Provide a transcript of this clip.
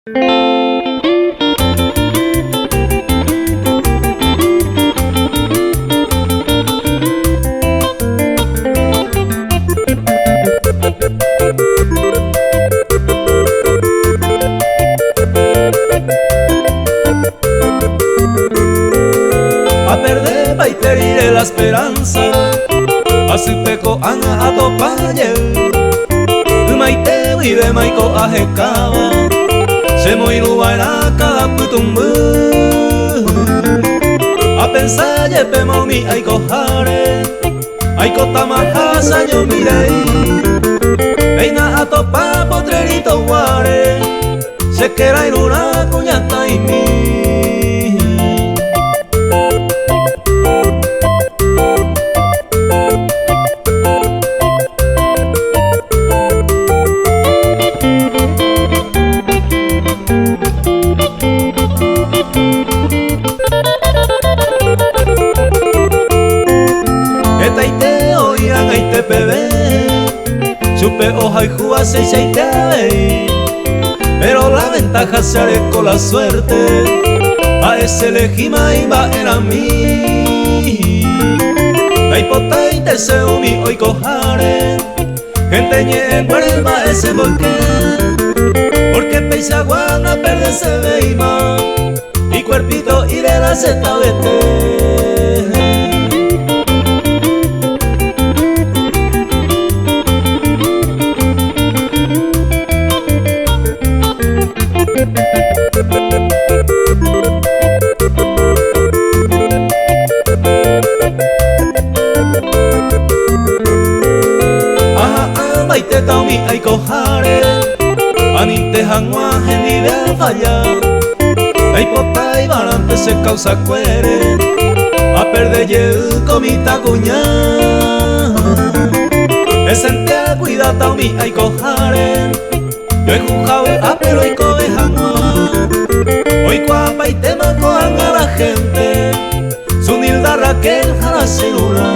A perder baiteriré la esperanza, así peco anga atopaye. Maite vive maiko ahekaba, se moiru baila cada putumbu. A pensar ye pemo mi aiko hare, aiko tamahasa yo mirei. Eina atopa potrerito guare, se quera iruna cuñata y mi. Etaite oiran aite pebe, chupe hoja y juga se chaiteabe. Pero la ventaja se haré con la suerte, a ese lejima iba era mí. La hipotaite se umi hoy cojare, gente ñe vuelva ese volcán. Porque peisa guana perde se veima, y cuerpito iré la zeta vete. Maite taumi aiko hare, aninte hangua jendi bea falla. Aipotai barante se causa cuere, a perder ye comita cuña. Esentea cuida taumi aiko hare, yo he jujado a pero aiko de hangua. Hoy cuan baite mako hanga la gente, su nilda Raquel jara segura.